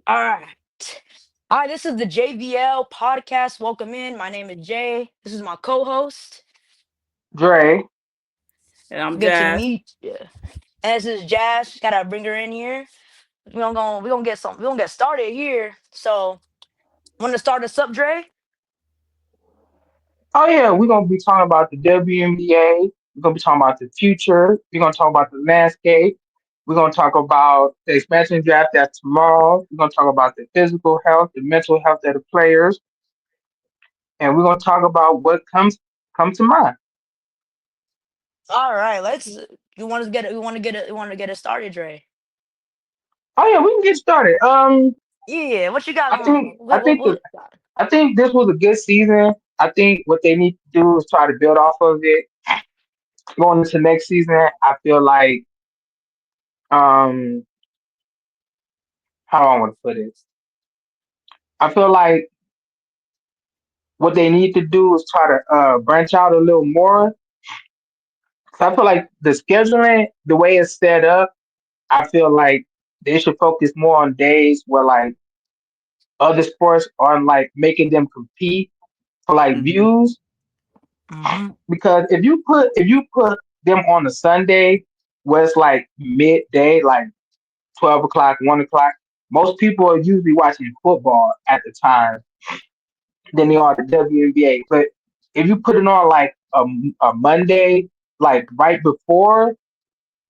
All right. Hi, this is the JVL podcast. Welcome in. My name is Jay. This is my co-host. Dre. And I'm Good to Jazz. meet you. And this is Jazz. Gotta bring her in here. We gonna get started here. So, want to start us up, Dre? Oh yeah, we're gonna be talking about the WNBA. We're gonna be talking about the future. We're gonna talk about the landscape. We're gonna talk about the expansion draft that's tomorrow. We're gonna talk about the physical health, the mental health of the players, and we're gonna talk about what comes to mind. All right. Let's. You want to get it? We want to get it. We want to get it started, Dre. Oh yeah, we can get started. Yeah. What you got I going? think I think the, What? I think this was a good season. I think what they need to do is try to build off of it going into next season. I feel like um how do I want to put it? I feel like what they need to do is try to branch out a little more. So I feel like the scheduling, the way it's set up, I feel like they should focus more on days where like other sports are like making them compete for like hmm views. Mm-hmm. Because if you put them on a Sunday where it's like midday, like 12 o'clock, 1 o'clock, most people are usually watching football at the time than they are the WNBA. But if you put it on like a Monday, like right before,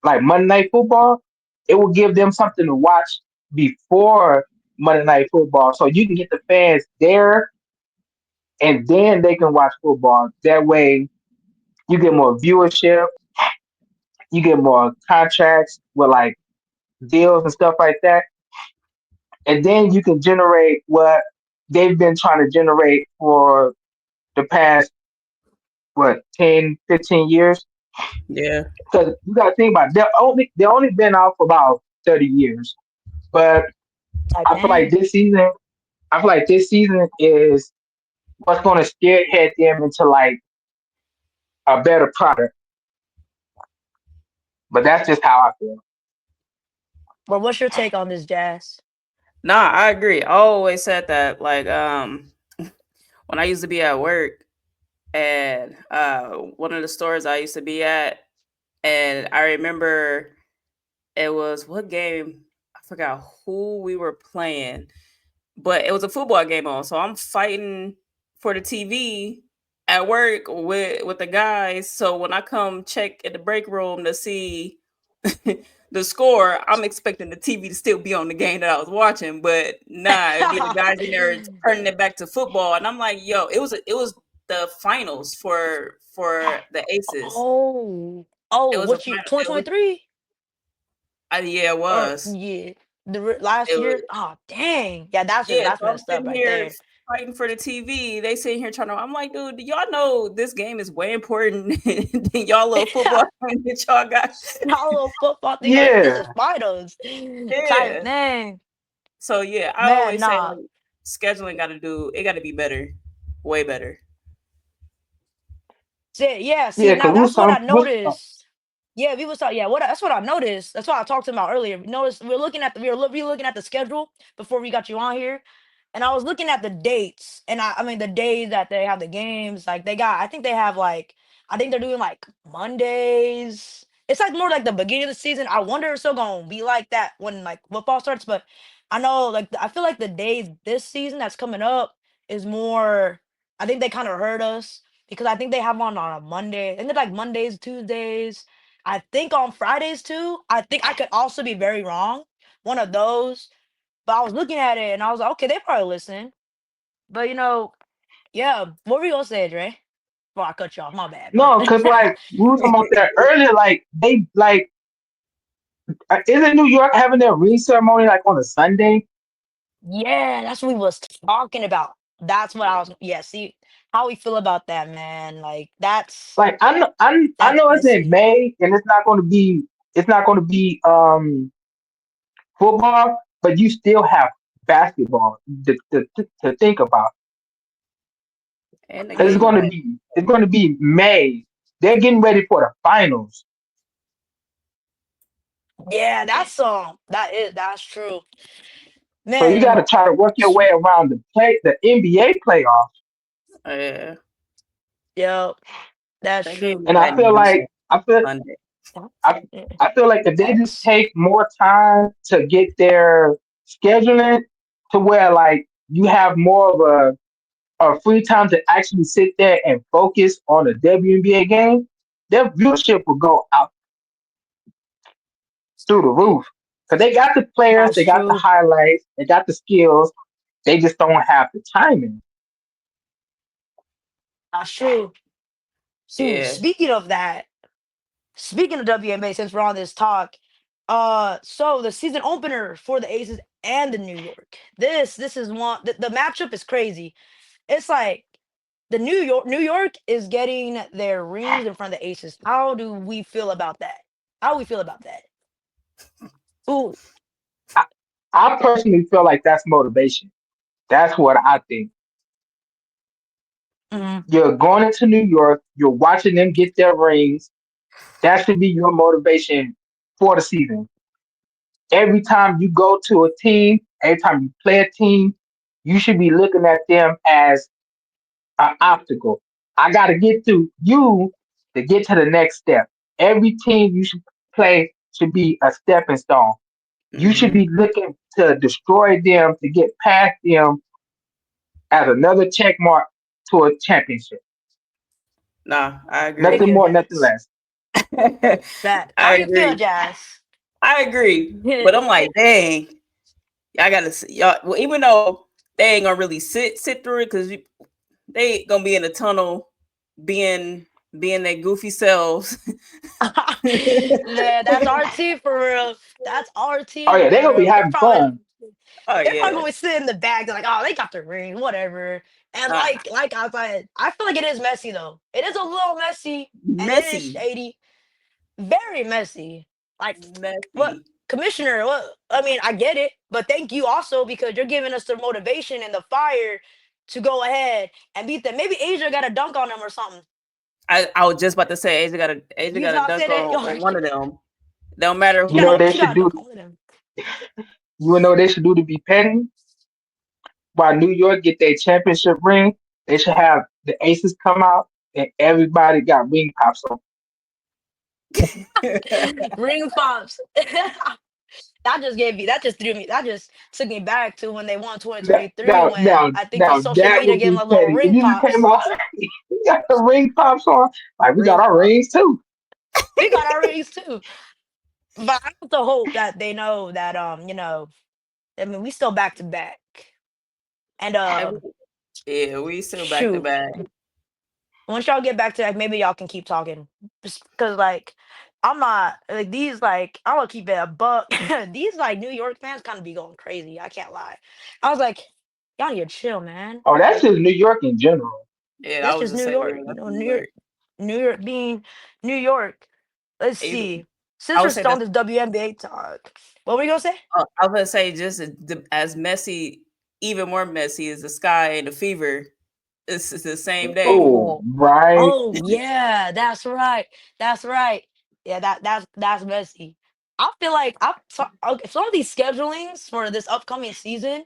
like Monday Night Football, it will give them something to watch before Monday Night Football, so you can get the fans there, and then they can watch football. That way, you get more viewership, you get more contracts with like deals and stuff like that, and then you can generate what they've been trying to generate for the past what 10, 15 years. Yeah. Because you got to think about it, they only been out for about 30 years, but Type I feel like in. this season, I feel like this season is what's going to spearhead them into like a better product. But that's just how I feel. But what's your take on this, Jazz? Nah, I agree. I always said that. When I used to be at work and one of the stores I used to be at, and I remember it was what game? I forgot who we were playing, but it was a football game on. So I'm fighting for the TV at work with the guys. So when I come check in the break room to see the score, I'm expecting the TV to still be on the game that I was watching, but nah, it'd be the guys in there turning it back to football, and I'm like, yo, it was the finals for the Aces. Oh, It oh, was a what you final. It was 2023 yeah, it or was. yeah, last It year? was Oh, dang. Yeah, yeah. that's So I'm messed up sitting right here there. fighting for the TV. They sitting here trying to. I'm like, dude, do y'all know this game is way important than y'all little football game that y'all got? Our little football thing, like this is Yeah, finals type Yeah. thing. So yeah, I Man, always say nah. like scheduling got to be better, way better. See, yeah, see, yeah. now Because we that's was what I some, was, noticed. Yeah, we was talking. Yeah, what that's what I noticed. That's what I talked about earlier. Notice we're looking at we were looking at the schedule before we got you on here, and I was looking at the dates, and I mean the days that they have the games. Like they got, I think they have like, I think they're doing like Mondays. It's like more like the beginning of the season. I wonder if it's still gonna be like that when like football starts. But I know like I feel like the days this season that's coming up is more. I think they kind of hurt us because I think they have on a Monday. I think they're like Mondays, Tuesdays. I think on Fridays too. I think I could also be very wrong. One of those. But I was looking at it and I was like, okay, they probably listen. But yeah. What were you gonna say, Dre? Before I cut you off, my bad, man. no, because like we were talking about that earlier. Like they like, isn't New York having their ring ceremony like on a Sunday? Yeah, that's what we was talking about. That's what I was. Yeah, see how we feel about that, man. Like Like I that's know it's in messy. May and it's not going to be football, but you still have basketball to think about. And the 'Cause game is like it's going to be May. They're getting ready for the finals. Yeah, that's true. So you got Man, to try to work your way around the NBA playoffs. Yeah, yo, that's they gave true. me And that I feel new like Sunday. I, Yeah. I feel like if they just X. take more time to get their scheduling to where like you have more of a free time to actually sit there and focus on a WNBA game, their viewership will go out through the roof. Because they got the players, That's they got the true. highlights, they got the skills, they just don't have the timing. That's true. So Yeah, speaking of WNBA, since we're on this talk, so the season opener for the Aces and the New York. This is one. The matchup is crazy. It's like the New York is getting their rings in front of the Aces. How do we feel about that? How do we feel about that? Ooh, I, I personally feel like that's motivation. That's what I think. mhm. You're going into New York, you're watching them get their rings. That should be your motivation for the season. Every time you go to a team, every time you play a team, you should be looking at them as an obstacle. I got to get through you to get to the next step. Every team you should play should be a stepping stone. You should hmm be looking to destroy them to get past them as another check mark to a championship. nah, I Thank agree. Nothing you, more, nothing Jazz. less. That. How I you feel, agree. Jazz? I agree. But I'm like, dang, y'all gotta see y'all. Well, even though they ain't gonna really sit through it because they gonna be in the tunnel, being being their goofy selves. Yeah, that's our team for real. That's our Oh team yeah, they're for gonna be real. having fun. Oh They're probably yeah, gonna sit in the back. They're like, oh, they got the ring, whatever. And uh, like I said, I feel like it is messy though. It is a little messy, and it is messy, shady, very messy. Like, what messy. commissioner? What I mean, I get it, but thank you also because you're giving us the motivation and the fire to go ahead and beat them. Maybe Asia got a dunk on them or something. I was just about to say Asia You got a not dunk saying it? Yo, on one of them. Don't matter You know what who. they she got should a do? dunk on one of them. You know what they should do to be petty? While New York get their championship ring, they should have the Aces come out and everybody got ring pops on. Ring pops. That just threw me. That just took me back to when they won 2023 when I think the Now social that media would gave them be a little petty. If ring you just came pops. out, you got the ring pops on, like we got Ring our pop. rings too. We got our rings too. But I also hope that they know that I mean we still back to back. And And yeah, we still back to shoot. back. Once y'all get back to that, maybe y'all can keep talking. Just because like I'm not like these like I'm gonna keep it a buck. These like New York fans kind of be going crazy. I can't lie. I was like, y'all need to chill, man. Oh, that's Like just New York in general. Yeah, I that's was just the New same way York. when I New from York, York. New York being New York. Let's Even see. I Since would we're say still on that's this WNBA talk, what were you gonna say? I was gonna say just as messy, even more messy is the Sky and the Fever. It's the same day. Oh, Oh, right. oh yeah, that's right. That's right. Yeah, that's messy. I feel like okay, some of these schedulings for this upcoming season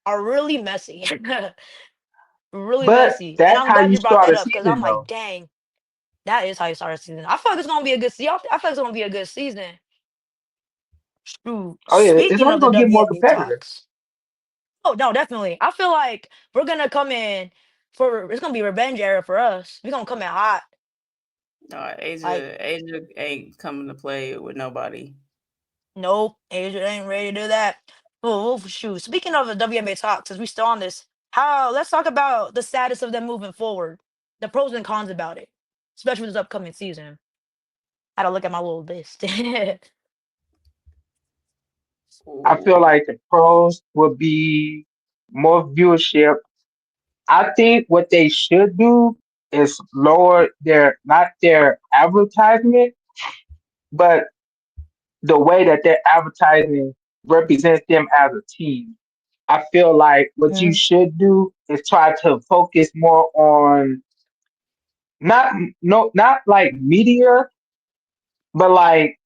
are really messy, really But messy. And that's I'm how glad you you brought start that a up because I'm season, like, though. dang, that is how you start a season. I feel like it's gonna be a good season. I feel like it's gonna be a good season. Shoot. Oh yeah, it's Speaking only of the gonna get more WNBA competitive. talks, oh no, definitely. I feel like we're gonna come in for it's gonna be revenge era for us. We're gonna come in hot. Like, Asia ain't coming to play with nobody. nope, Asia ain't ready to do that. Oh, shoot. Speaking of the WNBA talk, since we still on this, how let's talk about the status of them moving forward, the pros and cons about it, especially this upcoming season. I had to look at my little list. I feel Ooh. like the pros will be more viewership. I think what they should do is lower their not their advertisement, but the way that their advertising represents them as a team. I feel like what you Mhm. should do is try to focus more on not not like media, but like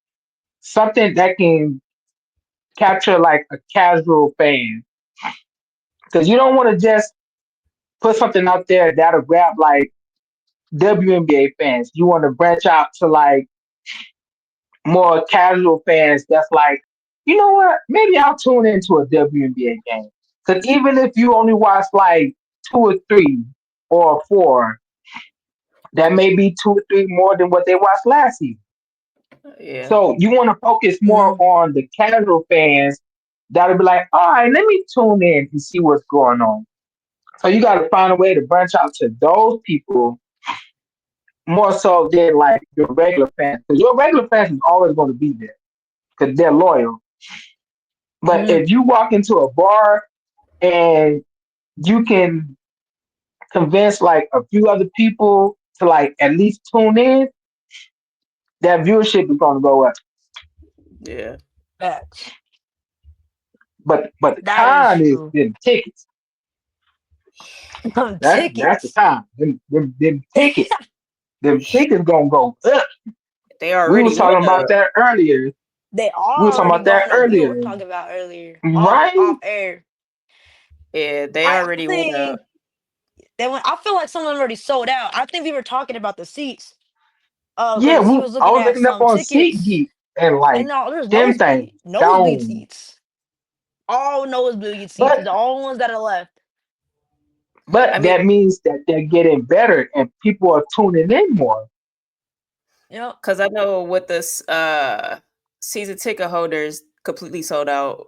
something that can capture like a casual fan. because you don't want to just put something out there that'll grab like WNBA fans. You want to branch out to like more casual fans that's like, you know what? Maybe I'll tune into a WNBA game. Because even if you only watch like two or three or four, that may be two or three more than what they watched last season. Yeah. So you want to focus more Mhm. on the casual fans that'll be like, all right, let me tune in and see what's going on. So you got to find a way to branch out to those people more so than like your regular fans. Because your regular fans is always going to be there because they're loyal. But Mhm. if you walk into a bar and you can convince like a few other people to like at least tune in, that viewership is going to go up. Yeah. Facts. But the That is con is true. them tickets. That's the Tickets. con. Them tickets. Them tickets gonna go up. They We already was went talking about up. that earlier. They We are was talking already about that going up. We were earlier. talking about earlier Right? off air. Yeah, they I already went up. think they went. I feel like some of them already sold out. I think we were talking about the seats. Yeah, Because he was I looking was at looking up some on tickets, SeatGeek and and like no, there's them things nosebleed gone. seats. All nosebleed seats But is the only ones that are left. I mean, that means that they're getting better and people are tuning in more. Yep. because I know with this season ticket holders completely sold out,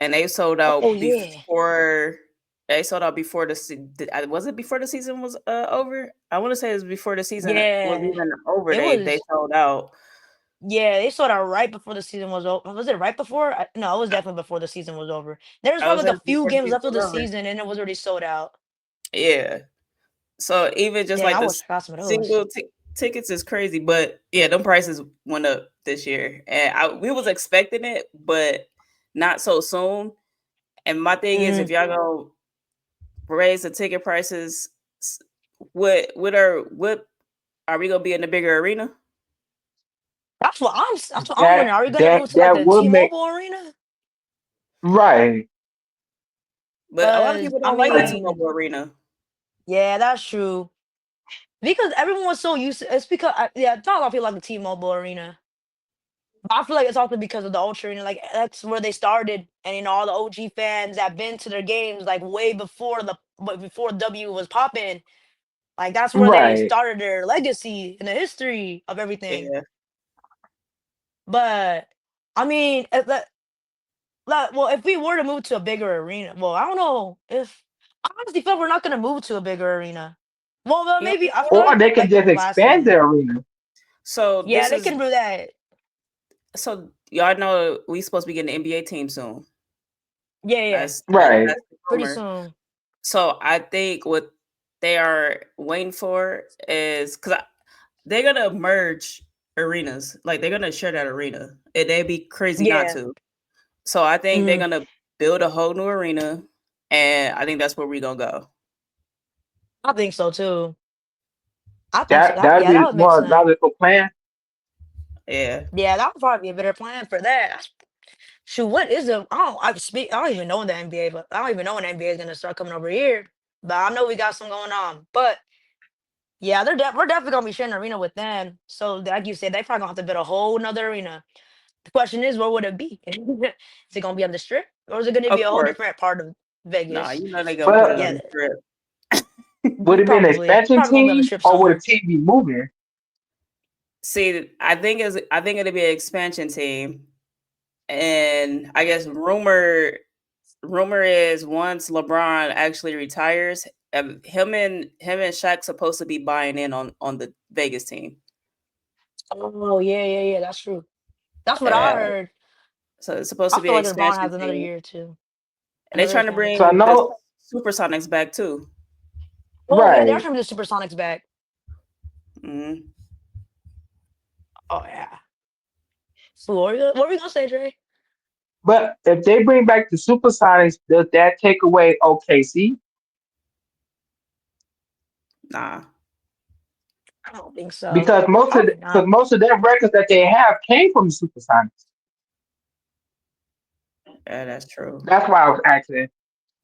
and they sold Oh out yeah. before. They sold out before was it before the season was over? I want to say it was before the season was Yeah. even over. It They was. sold out. Yeah, they sold out right before the season was over. Was it right before? No, it was definitely before the season was over. There was I was probably like saying a few before the games season left of was the over. season, and it was already sold out. Yeah. So even just Damn, like I this wish I got some of those. single tickets is crazy, but yeah, them prices went up this year, and we was expecting it, but not so soon. And my thing is, if Mm, y'all gonna raise the ticket prices, what are we gonna be in the bigger arena? that's what I'm That wondering. Are we gonna that move to like that the would make T-Mobile arena? right. But a lot of Cause people I don't like the mean, T-Mobile arena. yeah, that's true. Because everyone was so used to it's because yeah, not a lot of people like the T-Mobile arena. But I feel like it's also because of the Ultra arena. Like that's where they started, and all the OG fans that been to their games like way before before W was popping. Like that's where they Right. started their legacy and the history of everything. Yeah, But I mean, well, if we were to move to a bigger arena, well, I don't know if I honestly feel like we're not gonna move to a bigger arena. Well, you don't maybe think I feel so? Or they can like just last expand the season. arena. So Yeah, this they is can do that. y'all know we supposed to be getting an NBA team soon. Yeah, yeah, Right. That's the pretty rumor. soon. So I think what they are waiting for is because they're gonna merge arenas, like they're gonna share that arena, and they'd be crazy not Yeah, to. So I think they're mhm, gonna build a whole new arena, and I think that's where we're gonna go. I think so too. I think so. That'd Yeah, be that the would make more sense. logical plan. Yeah, Yeah, that would probably be a better plan for that. Shoot, what is it? I don't even know in the NBA, but I don't even know when the NBA is gonna start coming over here. But I know we got some going on. But yeah, we're definitely gonna be sharing an arena with them. So like you said, they probably gonna have to build a whole nother arena. The question is, where would it be? Is it gonna be on the strip, or is it gonna of be a whole course. different part of Nah, Vegas? you know they gonna put But it on Yeah, the strip. would it be an probably. expansion Probably gonna be on the team strip or would a somewhere. team be moving? See, I think it'll be an expansion team, and I guess rumor is once LeBron actually retires, him and Shaq supposed to be buying in on the Vegas team. Oh yeah, yeah, yeah. That's true. That's what I Uh, heard. so it's supposed I to be feel an like LeBron expansion has another team, year or two, and they're another trying to So I expansion. bring the know Supersonics back too. Oh yeah, they're right. trying to do Supersonics back. Hmm. Oh yeah. So what were we gonna say, Dre? But if they bring back the Supersonics, does that take away OKC? Nah, I don't think so. Because Probably not. most of their records that they have came from the Supersonics. yeah, that's true. That's why I was asking.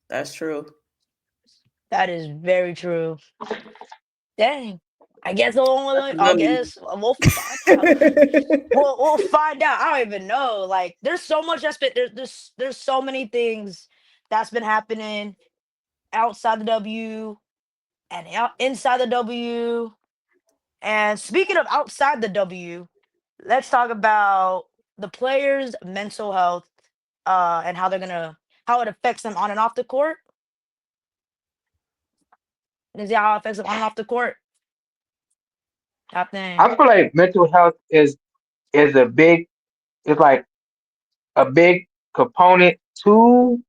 That's true. That is very true. Dang. I guess That's I another. guess we'll find out. We'll find out. I don't even know. Like, there's so much that's been there's so many things that's been happening outside the W and inside the W. And speaking of outside the W, let's talk about the players' mental health, and how it affects them on and off the court. Is how it affects them on and off the court. That thing. I feel like mental health is a big is like a big component to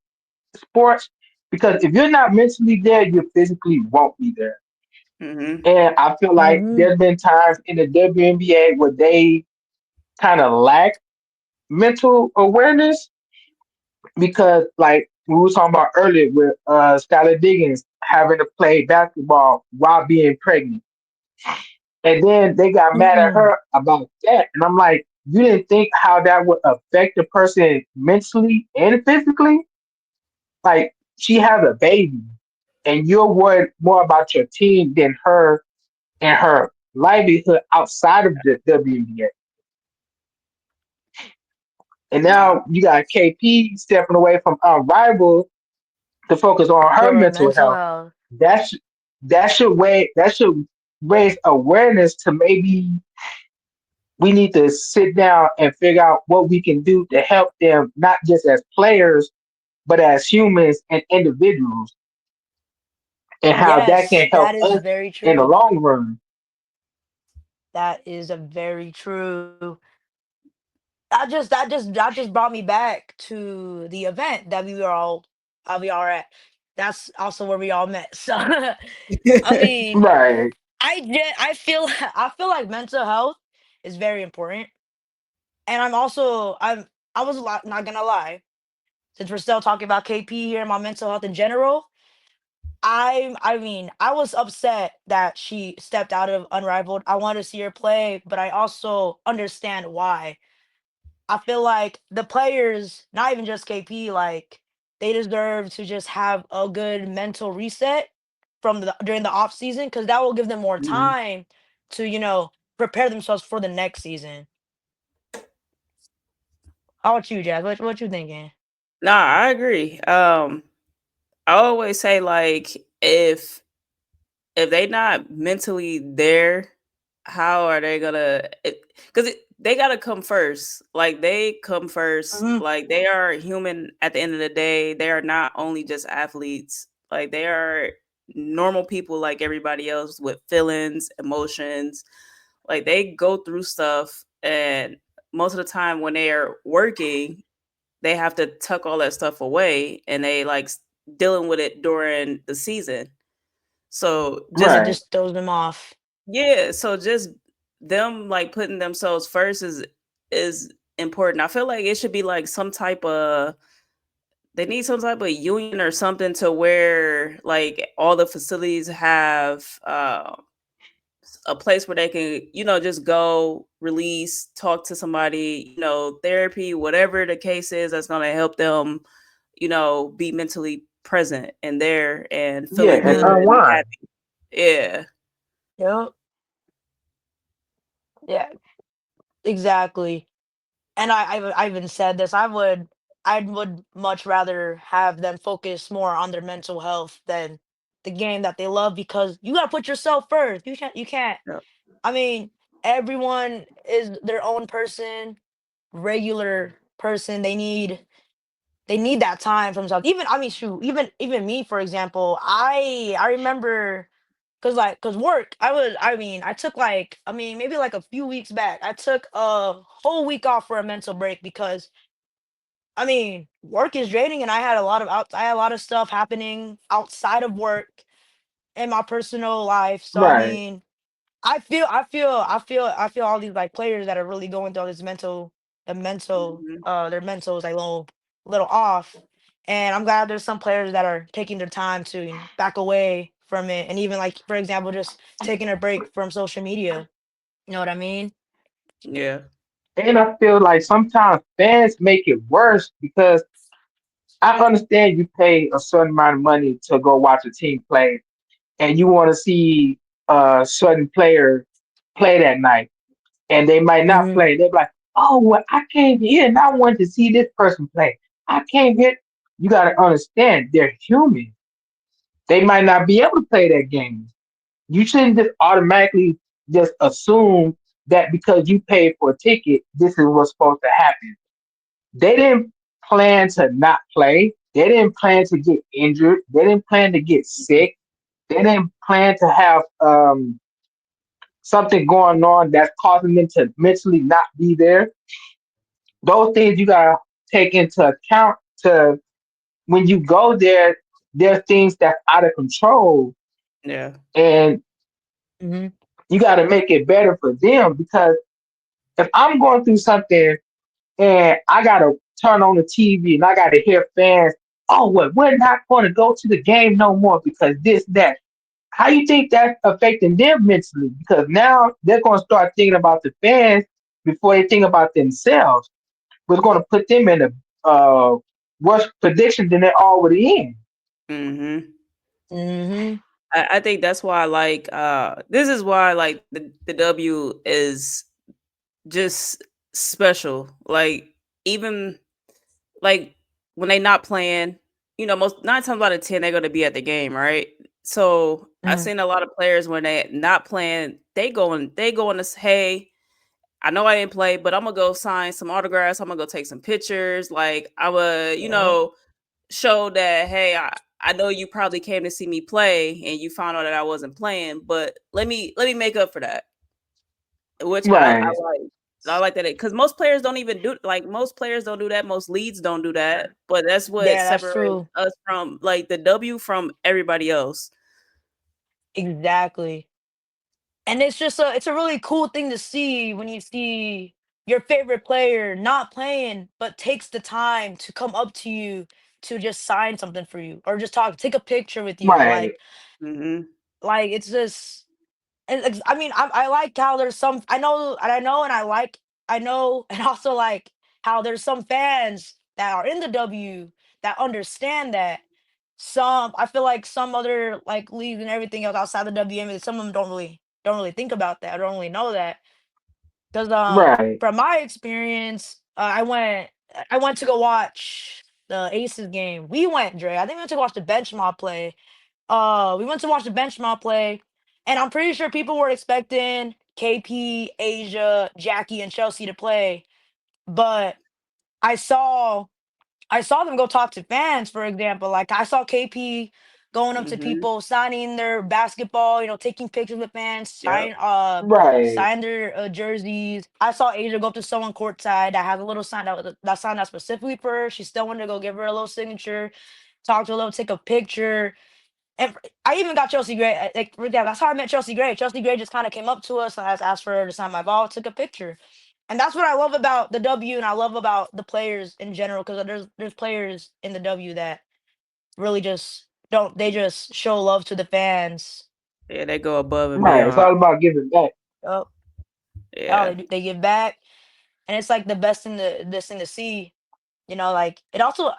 sports because if you're not mentally there, you physically won't be there. Hmm. And I feel like Hmm. there's been times in the WNBA where they kind of lack mental awareness because, like we were talking about earlier, with Skylar Diggins having to play basketball while being pregnant, and then they got mad at Hmm. her about that, and I'm like, you didn't think how that would affect the person mentally and physically? Like she has a baby, and you're worried more about your team than her and her livelihood outside of the WNBA. And Nah. now you got KP stepping away from our rival to focus on her For her mental mental health. health. That's that should raise awareness to maybe we need to sit down and figure out what we can do to help them not just as players but as humans and individuals and how that Yes, can help that is us very in the true. long run. That is a very true. That just brought me back to the event that we are at. That's also where we all met. So I mean, Right. I feel I feel like mental health is very important. And I was a lot, not gonna lie, since we're still talking about KP here and my mental health in general. I mean, I was upset that she stepped out of Unrivaled. I wanted to see her play, but I also understand why. I feel like the players, not even just KP, like they deserve to just have a good mental reset from the during the off season because that will give them more Mhm. time to, prepare themselves for the next season. How about you, Jazz? What you thinking? Nah, I agree. I always say like if they not mentally there, how are they gonna? Because they gotta come first. Like they come first. Mhm. Like they are human. At the end of the day, they are not only just athletes. Like they are normal people like everybody else with feelings, emotions. Like they go through stuff, and most of the time when they are working, they have to tuck all that stuff away, and they like dealing with it during the season. So Yeah, just Right. just throws them off. yeah, so just them like putting themselves first is important. I feel like it should be like some type of they need some type of union or something to where like all the facilities have a place where they can, just go, release, talk to somebody, therapy, whatever the case is that's going to help them, be mentally present and there and Yeah, feeling and good and unwind. happy. Yeah. Yep. Yeah, exactly. And I even said this. I would much rather have them focus more on their mental health than the game that they love because you gotta put yourself first. You can't. Yeah. I mean, everyone is their own person, regular person. They need that time for themselves. Even I mean, shoot, even me, for example, I remember cause work. I took maybe like a few weeks back. I took a whole week off for a mental break because work is draining, and I had a lot of stuff happening outside of work in my personal life. So Right. I feel all these like players that are really going through all this Mhm. their mentals like little off. And I'm glad there's some players that are taking their time to, back away from it. And even like, for example, just taking a break from social media. You know what I mean? Yeah. And I feel like sometimes fans make it worse because I understand you pay a certain amount of money to go watch a team play, and you want to see a certain player play that night, and they might not Mhm. play. They're like, "Oh, well, I came here and I wanted to see this person play. I came here." You got to understand, they're human. They might not be able to play that game. You shouldn't just automatically just assume that because you paid for a ticket, this is what's supposed to happen. They didn't plan to not play. They didn't plan to get injured. They didn't plan to get sick. They didn't plan to have something going on that's causing them to mentally not be there. Those things you gotta take into account to when you go there, there's things that's out of control Yeah. and Mhm. you gotta make it better for them because if I'm going through something and I gotta turn on the TV and I gotta hear fans, oh well, we're not gonna go to the game no more because this, that. How you think that's affecting them mentally? Because now they're gonna start thinking about the fans before they think about themselves. We're gonna put them in a worse prediction than they're already in. Mhm. Mhm. I think that's why like this is why like the W is just special. Like even like when they not playing, most 9 times out of 10 they're gonna be at the game, right? So I've Mhm. seen a lot of players when they not playing, they going to hey, I know I didn't play, but I'm gonna go sign some autographs. I'm gonna go take some pictures. Like I would, Yep. show that hey, I know you probably came to see me play and you found out that I wasn't playing, but let me make up for that. Which I Right, like. I like that because most players don't even do like most players don't do that. Most leads don't do that. But that's what Yeah, that's separates true. us from like the W from everybody else. Exactly. And it's a really cool thing to see when you see your favorite player not playing, but takes the time to come up to you to just sign something for you or just take a picture with you. right, Hmm. It's just and I mean, I like how there's some I know and also like how there's some fans that are in the W that understand that. Some I feel like some other like leagues and everything else outside the WNBA, some of them don't really think about that. I don't really know that because right. from my experience, I went to go watch the Aces game. We went, Dre. I think we went to watch the bench mob play. We went to watch the bench mob play, and I'm pretty sure people were expecting KP, Asia, Jackie, and Chelsea to play, but I saw I saw them go talk to fans, for example. Like I saw KP going up to Hmm. people, signing their basketball, taking pictures with fans, Yep. Right, sign their jerseys. I saw Asia go up to someone courtside that has a little sign that sign that's specifically for her. She still wanted to go give her a little signature, talk to her a little, take a picture. And I even got Chelsea Gray. Like for example, that's how I met Chelsea Gray. Chelsea Gray just kind of came up to us and I asked for her to sign my ball, took a picture. And that's what I love about the W, and I love about the players in general because there's players in the W that really just don't they just show love to the fans. Yeah, they go above and right. It's beyond. all about giving back. Oh, oh, Yeah. they give back, and it's like the best thing to see. Like it also,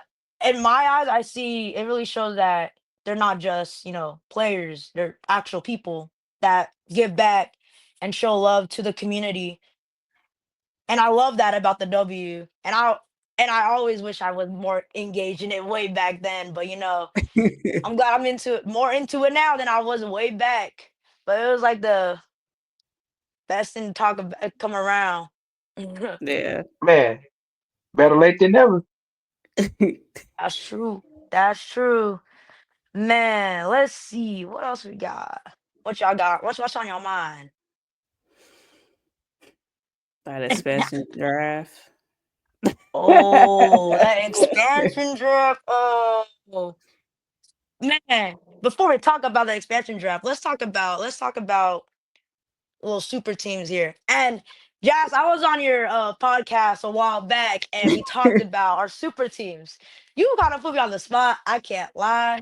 in my eyes, I see it really shows that they're not just players; they're actual people that give back and show love to the community. And I love that about the W. And I always wish I was more engaged in it way back then. But I'm glad I'm more into it now than I was way back. But it was like the best thing to talk about come around. Yeah. Man, better late than never. That's true. That's true. Man, let's see. What else we got? What y'all got? What's on your mind? That expansion draft. Oh, that expansion draft. Oh, man. Before we talk about the expansion draft, let's talk about little super teams here. And Jazz, I was on your podcast a while back, and we talked about our super teams. You kind of put me on the spot. I can't lie,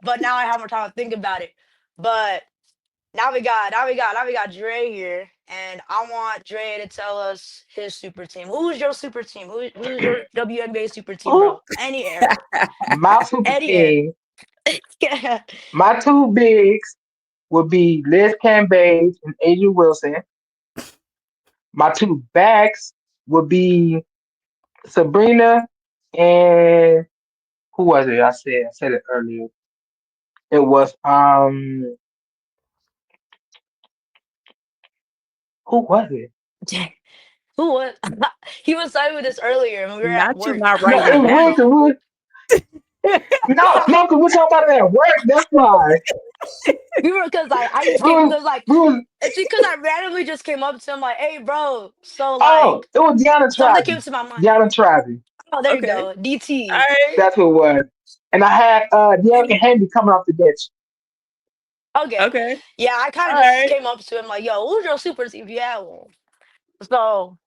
but now I have more time to think about it. But now we got Dre here. and I want Dre to tell us his super team. Who's your super team? Who's your WNBA super team, Oh, bro? Any era, my super any era. team, my two bigs would be Liz Cambage and Asia Wilson. My two backs would be Sabrina and who was it? I said it earlier. It was who was it? Who was? He was talking with us earlier when we were at Not you work. not No, writing it it was down. Wilson. No, because we're talking about it at work. That's why. We were because like I just We came was, because like we was, it's because I randomly just came up to him like, hey, bro. So oh, like it was Deanna something came Travi. to my mind. Deanna Travi. Oh, there you Okay. go, All DT. right. That's who it was. And I had De'Arcon Henry coming off the bench. Okay, Okay. yeah, I kind All of just right. came up to him like, yo, who's your super team? Yeah, well, so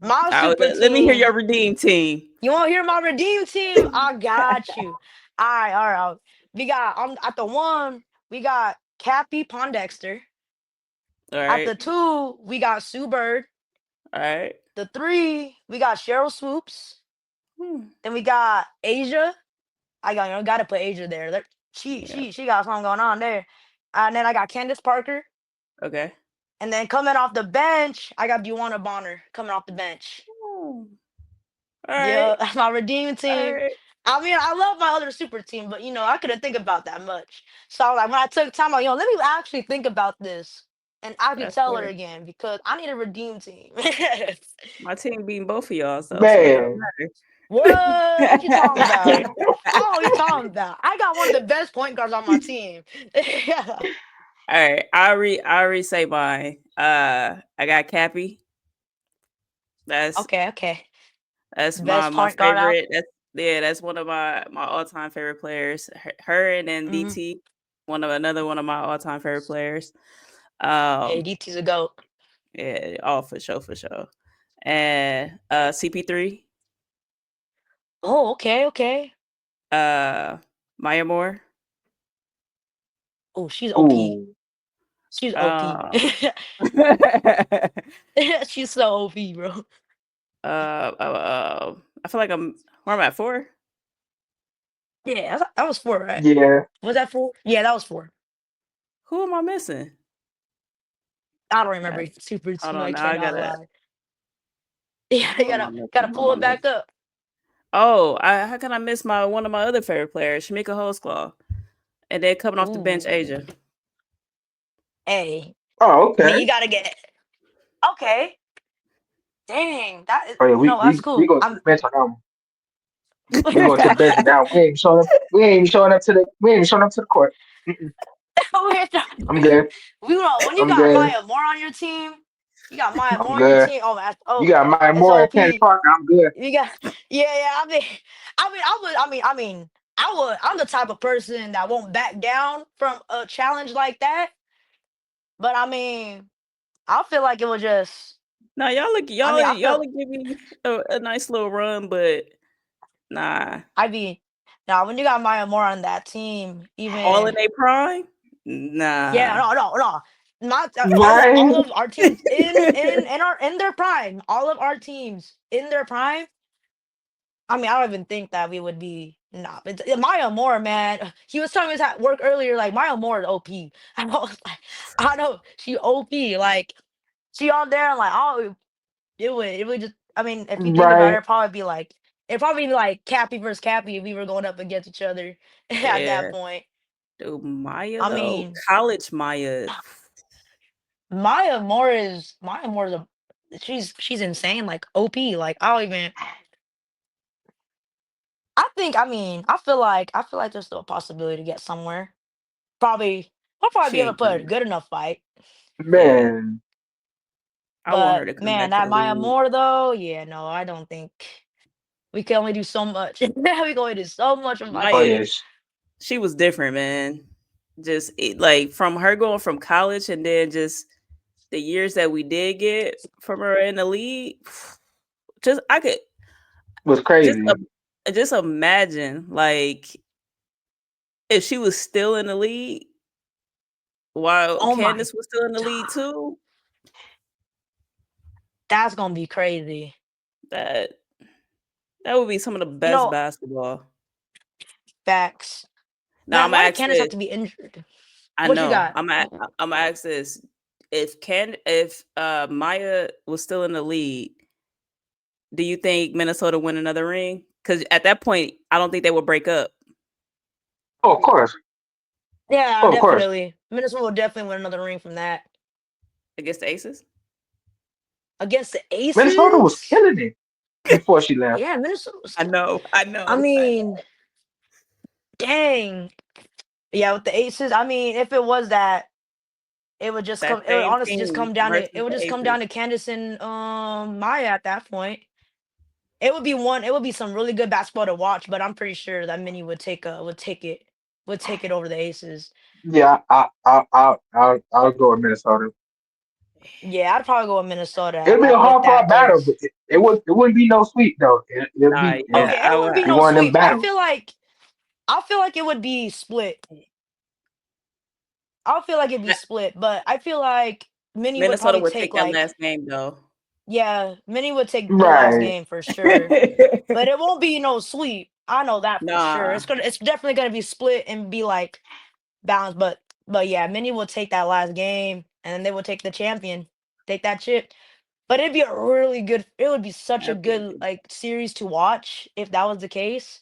my All right. super Let me hear team. your redeem team. You want to hear my redeem team? I got you. All right. We got at the one. We got Cappy Pondexter. All At right. the two, we got Sue Bird. All right. The three, we got Cheryl Swoops. Hmm. Then we got Asia. Gotta put Asia there. Yeah. She got something going on there. And then I got Candace Parker. Okay. And then coming off the bench, I got Buwana Bonner coming off the bench. Oh, all right. Yeah, that's my redeeming All team. right. I mean, I love my other super team, but I couldn't think about that much. So like when I took time, like, let me actually think about this and actually That's tell her fair. again because I need a redeem team. My team beating both of y'all, so it don't Man. matter. What you talking about? Oh, you talking about? I got one of the best point guards on my team. All right. I already say mine. I got Cappy. That's Okay. that's Best my point guard out. favorite. That's one of my all time favorite players. Her and then Mm-hmm. DT, another one of my all time favorite players. Hey, DT's a goat. Yeah, all for sure, for sure. And CP3, Oh, okay. uh Maya Moore, Oh, she's OP. Ooh. She's OP. um She's so OP, bro. I feel like where am I at 4? Yeah, that was four, right? Yeah. Was that four? Yeah, that was four. Who am I missing? I don't remember That's, super hold team. on, I now I cannot gotta. lie. Yeah, you Who am I gotta missing? Who am pull I it back missing? up. Oh, how can I miss one of my other favorite players, Shamika Holsclaw, and then coming off the bench, Ooh, Asia. hey. Oh, I mean, okay. you gotta get okay. Dang, that is Oh yeah, that's we cool. go to the bench on that one. We going to the bench on that one. We ain't even showing up to the court. Mm-mm. I'm good. When you I'm got good. Maya Moore on your team, you got Maya I'm Moore on your good. team. Oh, that's You got Maya it's Moore and Candy OP. Parker. I'm good. You got yeah. I would. I'm the type of person that won't back down from a challenge like that. But I mean, I feel like it was just. Now I mean, I y'all feel look give me a nice little run, but nah, I be now when you got Maya Moore on that team, all in even a prime. yeah, Nah, no. Not Right? all of our teams in their prime. All of our teams in their prime. I mean, I don't even think that we would be nah. But Maya Moore, man, he was telling us at work earlier. Like Maya Moore is OP. I was like, I know she OP. Like she on there and like oh, it would just. I mean, if you think about it, Right. it'd probably be like Cappy versus Cappy if we were going up against each other at that yeah. point. Dude, Maya I though, mean, college Maya. Maya Moore is a she's insane. Like OP. Like I don't even. I feel like there's still a possibility to get somewhere. Probably I'll probably She be able to ain't put a coming. good enough fight. Yeah, Man. I want her But to come man, back to that the Maya league. Moore though, yeah, no, I don't think we can only do so much. We can only do so much with Maya Oh Maya, Moore. yes. she was different, man. Like from her going from college and then just the years that we did get from her in the league. Just I could Was just crazy. just imagine like if she was still in the league while Oh my Candace was still in the league too. That's gonna be crazy. That would be some of the You best know, basketball. facts. Now I'm Man, gonna why did ask Candace have this. to be injured? I What you know. got? I'm gonna ask this. If Maya was still in the league, do you think Minnesota win another ring? Because at that point, I don't think they would break up Oh, of course. Yeah, Oh, of course. definitely. Minnesota will definitely win another ring from that. against the Aces. Against the Minnesota was Aces? killing it before she left. Yeah, Minnesota. I know. I I know. I know. mean, dang. Yeah, with the Aces. I mean, if it was that, it would just That come. It would same honestly just team come down to. versus It would the just come Aces. down to Candace and Maya at that point. It would be one. It would be some really good basketball to watch. But I'm pretty sure that Minnie would take it over the Aces. Yeah, I'll go with Minnesota. Yeah, I'd probably go with Minnesota It'll be a with hard that fought battle, but because. it wouldn't be no sweep though. Nah, Oh yeah, yeah, it wouldn't be be no one of them sweep. battles. I feel like it would be split. I feel like it'd be split, but I feel like Minnie would Minnesota probably would take take that like last game though. yeah, Minnie would take the last Right. game for sure. But it won't be no sweep. I know that for sure. Nah, It's definitely gonna be split and be like balanced. But yeah, Minnie will take that last game and then they will take the champion, take that chip. But it'd be a really good. It would be such a that'd be good like series to watch if that was the case.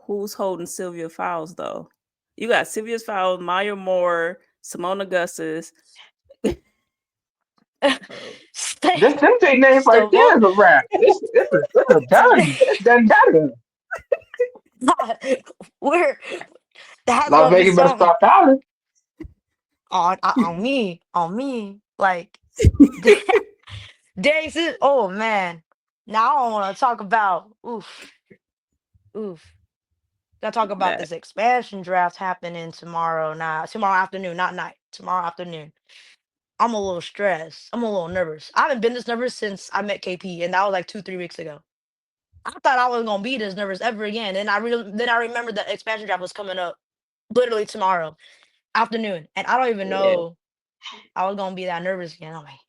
who's holding Sylvia Fowles though? You got Sylvia Fowles, Maya Moore, Simone Augustus. Bro. This them three names right So there is a wrap. It's a done. It's done better. we're that's Las gonna be Vegas better something. start fouling. On me. Like days is oh man. Now I want to talk about oof. Gotta talk about That this expansion draft happening tomorrow. Tomorrow afternoon, not night. Tomorrow afternoon. I'm a little stressed. I'm a little nervous. I haven't been this nervous since I met KP, and that was like 2, 3 weeks ago. I thought I wasn't gonna be this nervous ever again. And then I remembered that expansion draft was coming up literally tomorrow afternoon, and I don't even yeah. know I was gonna be that nervous again. I'm like,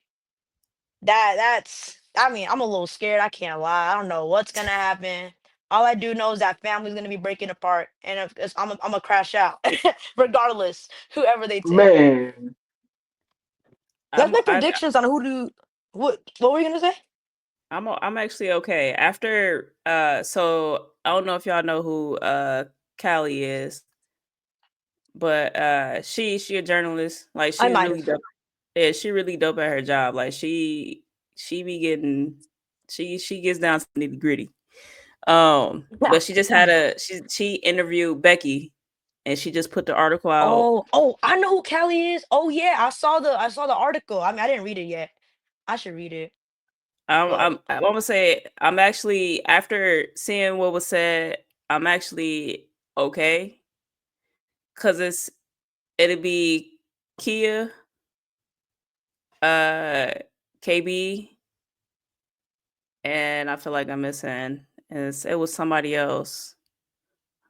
that's. I mean, I'm a little scared. I can't lie. I don't know what's gonna happen. All I do know is that family's gonna be breaking apart, and if it's, I'm gonna crash out, regardless, whoever they take. Man, Let's I'm make I predictions on who do. What were you gonna say? I'm actually okay. After so I don't know if y'all know who Callie is, but she a journalist. Like I she's might really have. dope. Yeah, she really dope at her job. Like she be getting she gets down to the nitty gritty. But she just had a she interviewed Becky, and she just put the article out. Oh, I know who Callie is. Oh yeah, I saw the article. I mean, I didn't read it yet. I should read it. But I'm gonna say I'm actually after seeing what was said, I'm actually okay because it'll be Kia, uh, KB, and I feel like I'm missing. It was somebody else.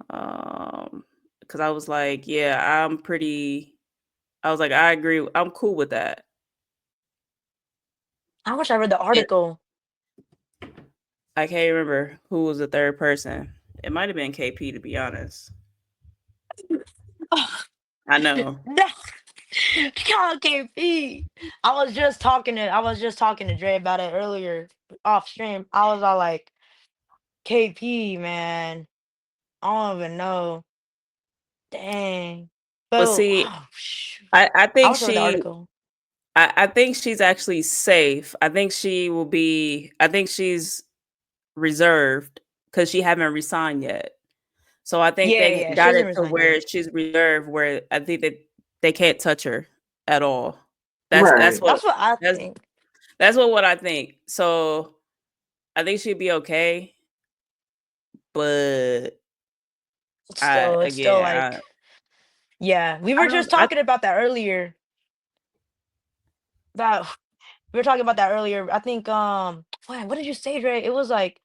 Because I was like, yeah, I'm pretty. I was like, I agree. I'm cool with that. I wish I read the Yeah, article. I can't remember who was the third person. It might have been KP, to be honest. I know. No, God can't be. I was just talking to Dre about it earlier off stream. I was all like, KP, man. I don't even know. Dang. But But see, oh, shoot. I I think wish I read the article. I think she's actually safe. I think she will be. I think she's reserved because she haven't resigned yet. So I think Yeah, they yeah. She got hasn't it to resigned yet. where she's reserved, where I think that they can't touch her at all. That's right. That's what I that's think. that's what I think. So I think she'd be okay, but It's still again, like, yeah. We I were don't. just talking about that earlier. That we were talking about that earlier. I think what did you say, Dre? It was like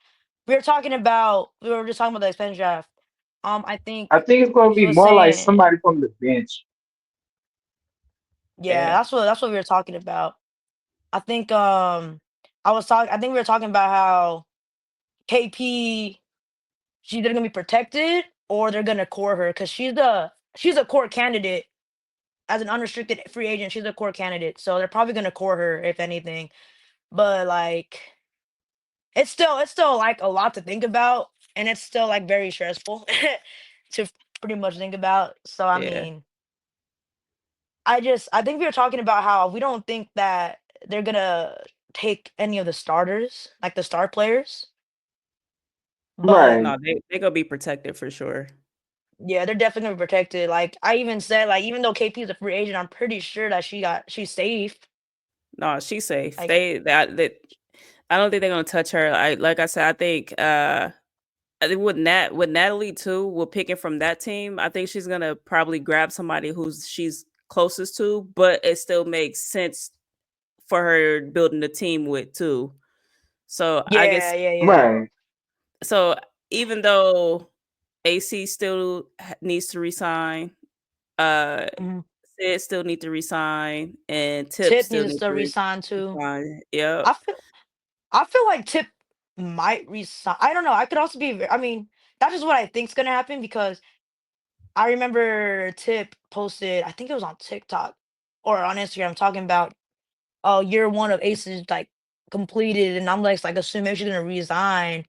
we were just talking about the expansion draft. I think I think it's gonna he be was more like saying, somebody from the bench. yeah, Yeah, that's what we were talking about. I think I think we were talking about how KP, she's either gonna be protected or they're gonna court her because she's a court candidate as an unrestricted free agent. She's a court candidate, so they're probably gonna court her if anything. But like, it's still like a lot to think about, and it's still like very stressful to pretty much think about. So I Yeah. mean, I think we were talking about how we don't think that they're gonna take any of the starters, like the star players. But Right. No, they gonna be protected for sure. yeah, they're definitely gonna be protected. Like I even said, like even though KP is a free agent, I'm pretty sure that she's safe. No, she's safe. Like I don't think they're gonna touch her. Like I said, I think with Natalie too, we're picking from that team. I think she's gonna probably grab somebody who's she's closest to, but it still makes sense for her building the team with too. So I yeah, guess yeah, yeah. Right. so even though AC still needs to resign, uh Mhm. Sid still need to resign, and Tip Tip still needs to needs still to resign too. resign. Yep. I feel I feel like Tip might resign. I don't know. I could also be. I mean, that's just what I think's gonna happen because I remember Tip posted. I think it was on TikTok or on Instagram talking about year one of Aces like completed, and I'm like assuming she's gonna resign.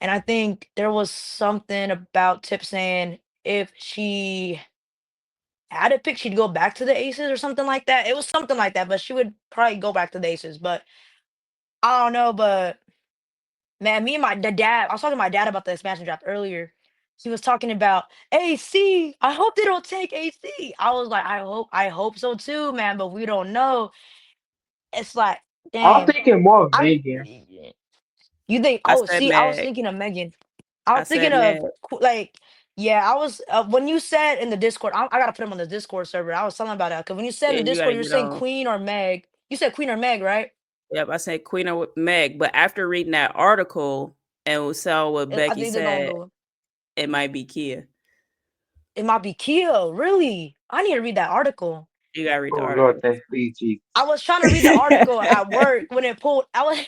And I think there was something about Tip saying if she had a pick, she'd go back to the Aces or something like that. It was something like that, but she would probably go back to the Aces. But I don't know. But man, me and the dad, I was talking to my dad about the expansion draft earlier. He was talking about AC. I hope they don't take AC. I was like, I hope so too, man. But we don't know. It's like, I'm dang. thinking more of I Megan. You think? I Oh, said see, I was Meg. thinking of Megan. I I was thinking said of Meg. like, yeah, I was when you said in the Discord. I gotta put him on the Discord server. I was telling about that because when you said in Yeah, the you Discord, gotta you were get saying on. Queen or Meg. You said Queen or Meg, right? Yep, I said Queen or Meg, but after reading that article and we saw what I Becky think they're gonna said, go. it might be Kia. It might be Kia. Really? I need to read that article. You gotta read the Oh Lord, article. thanks, please, Jesus. I was trying to read the article at work when it pulled. I was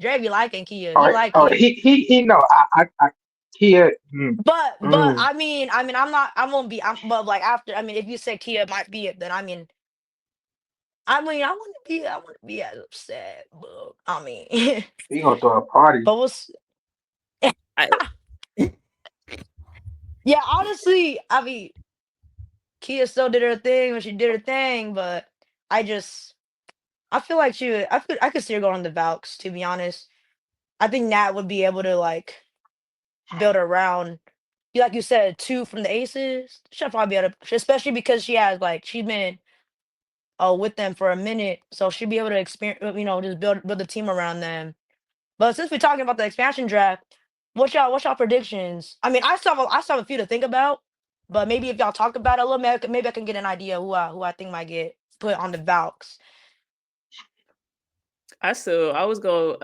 Dre be liking Kia. He like Oh, Kia. he know. Kia. But Mm. I mean, I'm not. I won't be. But like after, I mean, if you say Kia might be it, then I wouldn't be as upset. But I mean, He gonna throw a party. but I yeah. Honestly, I mean, Kia still did her thing when she did her thing, but I just I feel like she would. I could see her going on the Valks. To be honest, I think Nat would be able to like build around. Like you said, two from the Aces. She'll probably be able to, especially because she has like she's been with them for a minute, so she'll be able to experience. Just build a team around them. But since we're talking about the expansion draft, what's y'all predictions? I mean, I still have a few to think about, but maybe if y'all talk about it a little, maybe I can get an idea who I think might get put on the Valks. I was go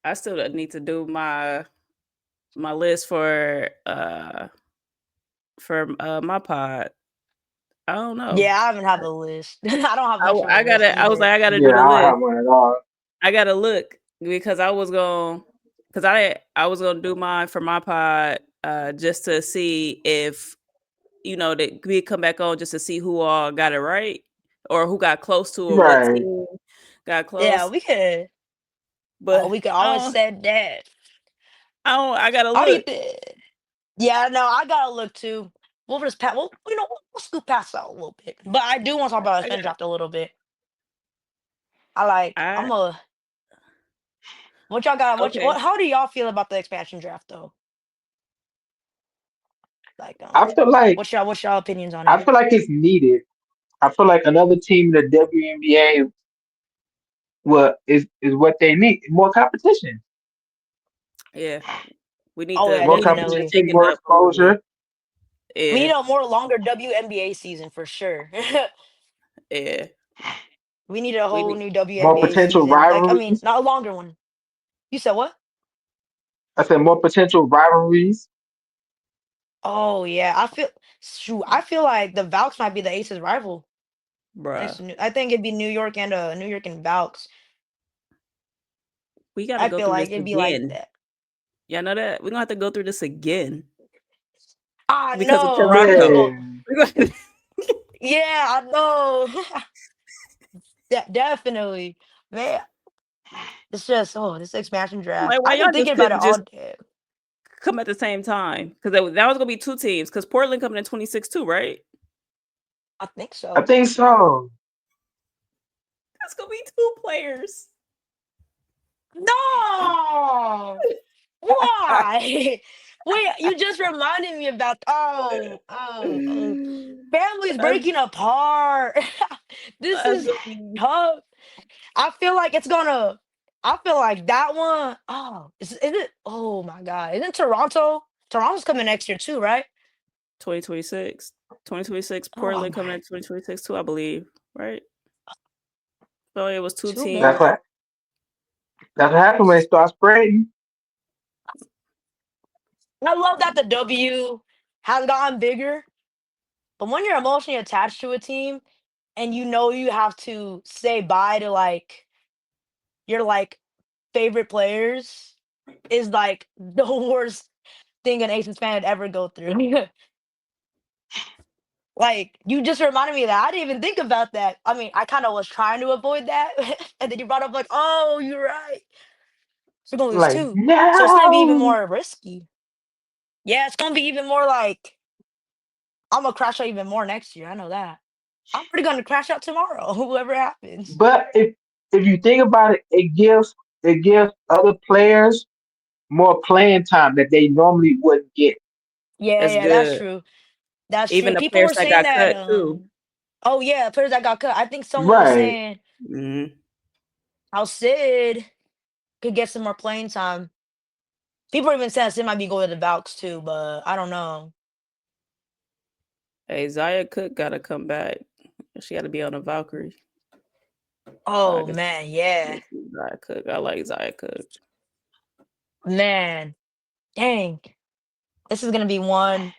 I still need to do my list for my pod. I don't know. Yeah, I haven't have a list. I don't have much of a list I was either. like, I gotta do Yeah, the I don't list. have one at all. I gotta look because I was gonna do mine for my pod just to see if that we come back on just to see who all got it right or who got close to or what Right. team got Yeah, close. we could. Oh, But we could always said that. I gotta How do you look. think? Yeah, no, I gotta look too. We'll just pat. Well, we'll scoop past out a little bit. But I do want to talk about I expansion got draft a little bit. I like. I I'm a. What y'all got? okay. How do y'all feel about the expansion draft though? Like, I feel like what's y'all opinions on I it? feel like it's needed. I feel like another team in the WNBA is what they need. More competition. Yeah. Oh yeah, More We need to definitely. shake competition, it more up a little bit. exposure. We need Yeah. a more longer WNBA season for sure. Yeah. We need a We whole need new More WNBA potential season. Like, I mean, rivalries. not a longer one. You said what? I said more potential rivalries. Oh yeah, I feel like the Valks might be the Aces rival. bruh. I think it'd be New York and Valks. We got to I go feel through like this it'd be like again. that. Y'all know that? We're going to have to go through this again I because of know. We Toronto. go. Man, Yeah, I know. Definitely, man. It's just this expansion draft. Like, why I've been y'all thinking just about it couldn't all just day. come at the same time? Because that was going to be 2 teams. Because Portland coming in 26 too, right? I think I so. think so. That's going to be 2 players. No, why? Wait, you just reminded me about. Families That's, breaking apart. This that's is going to be tough. I feel like it's gonna. I feel like that one. Oh, is it? Oh my God! Isn't Toronto? Toronto's coming next year too, right? 2026. 2026. Oh Portland coming my, in 2026 too, I believe. Right? So it was 2 two That's more. teams. what that's what happened when it starts spreading. I love that the W has gotten bigger, but when you're emotionally attached to a team and you know you have to say bye to like your like favorite players is like the worst thing an Aces fan would ever go through. Like you just reminded me of that. I didn't even think about that. I mean, I kind of was trying to avoid that, and then you brought up like, oh, you're right. So we're gonna lose Like, two. So it's gonna be even no. more risky. Yeah, it's gonna be even more like I'm gonna crash out even more next year. I know that. I'm already gonna crash out tomorrow. Whoever happens. But if you think about it, it gives other players more playing time that they normally wouldn't get. Yeah, That's yeah, that's good. true. That's Even true. the People players were that saying got that. cut too. Oh yeah, players that got cut. I think someone was Right. saying Mhm. how Sid could get some more playing time. People are even saying Sid might be going to the Valks too, but I don't know. Hey, Zaya Cook got to come back. She got to be on the Valkyrie. I Oh guess man, yeah, Zaya Cook. I like Zaya Cook. man, dang. This is gonna be one.